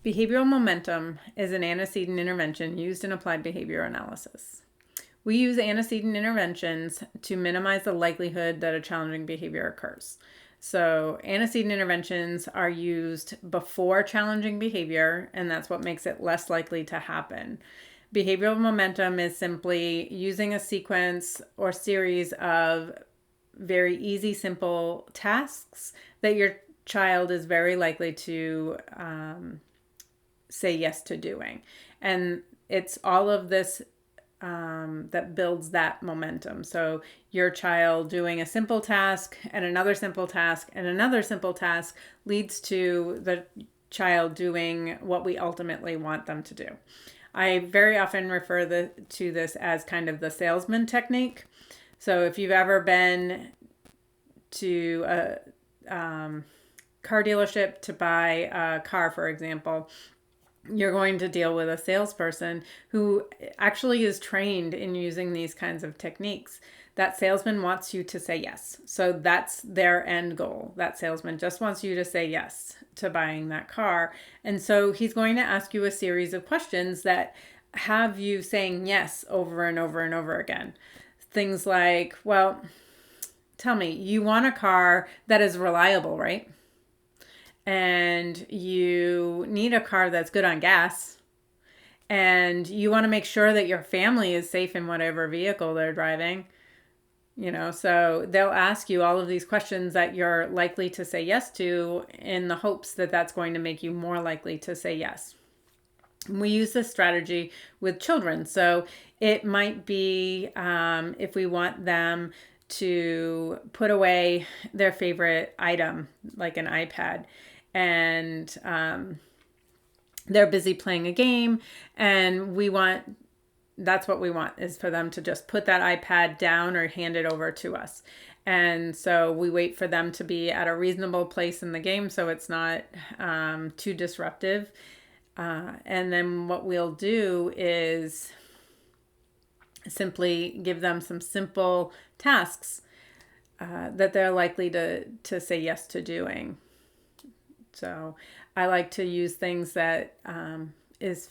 Behavioral momentum is an antecedent intervention used in applied behavior analysis. We use antecedent interventions to minimize the likelihood that a challenging behavior occurs. So antecedent interventions are used before challenging behavior, and that's what makes it less likely to happen. Behavioral momentum is simply using a sequence or series of very easy, simple tasks that your child is very likely to say yes to doing. And it's all of this that builds that momentum. So your child doing a simple task and another simple task and another simple task leads to the child doing what we ultimately want them to do. I very often refer to this as kind of the salesman technique. So if you've ever been to a car dealership to buy a car, for example, you're going to deal with a salesperson who actually is trained in using these kinds of techniques. That salesman wants you to say yes. So that's their end goal. That salesman just wants you to say yes to buying that car. And so he's going to ask you a series of questions that have you saying yes over and over and over again. Things like, well, tell me, you want a car that is reliable, right? And you need a car that's good on gas, and you want to make sure that your family is safe in whatever vehicle they're driving. So they'll ask you all of these questions that you're likely to say yes to in the hopes that that's going to make you more likely to say yes. We use this strategy with children. So it might be if we want them to put away their favorite item, like an iPad, and they're busy playing a game, and that's what we want, is for them to just put that iPad down or hand it over to us. And so we wait for them to be at a reasonable place in the game so it's not too disruptive. And then what we'll do is simply give them some simple tasks that they're likely to say yes to doing. So I like to use things that is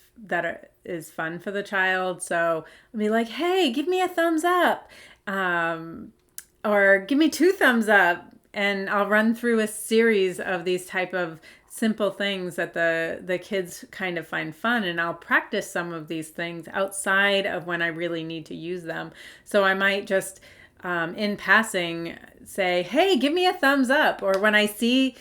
fun for the child. So I'll be like, hey, give me a thumbs up, or give me 2 thumbs up. And I'll run through a series of these type of simple things that the kids kind of find fun. And I'll practice some of these things outside of when I really need to use them. So I might just in passing say, hey, give me a thumbs up. Or when I see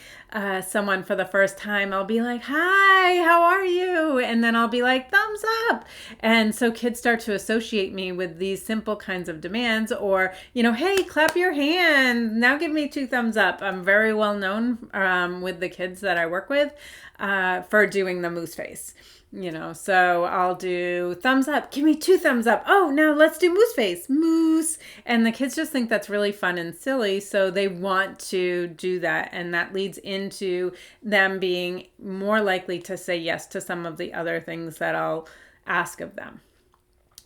someone for the first time, I'll be like, hi, how are you? And then I'll be like, thumbs up. And so kids start to associate me with these simple kinds of demands. Or, hey, clap your hands. Now give me 2 thumbs up. I'm very well known with the kids that I work with for doing the moose face. So I'll do thumbs up, give me 2 thumbs up. Oh, now let's do moose face, moose. And the kids just think that's really fun and silly. So they want to do that. And that leads into them being more likely to say yes to some of the other things that I'll ask of them.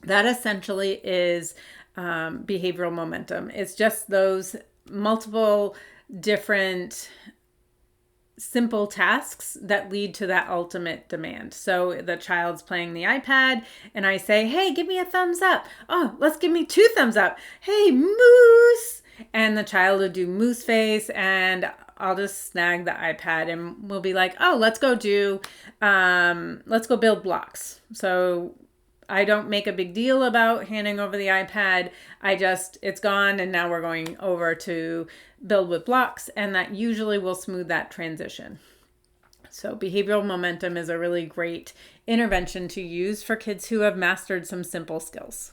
That essentially is behavioral momentum. It's just those multiple different simple tasks that lead to that ultimate demand. So the child's playing the iPad and I say, hey, give me a thumbs up. Oh, let's give me 2 thumbs up. Hey, moose. And the child will do moose face, and I'll just snag the iPad and we'll be like, oh, let's go build blocks. So I don't make a big deal about handing over the iPad. It's gone, and now we're going over to build with blocks, and that usually will smooth that transition. So behavioral momentum is a really great intervention to use for kids who have mastered some simple skills.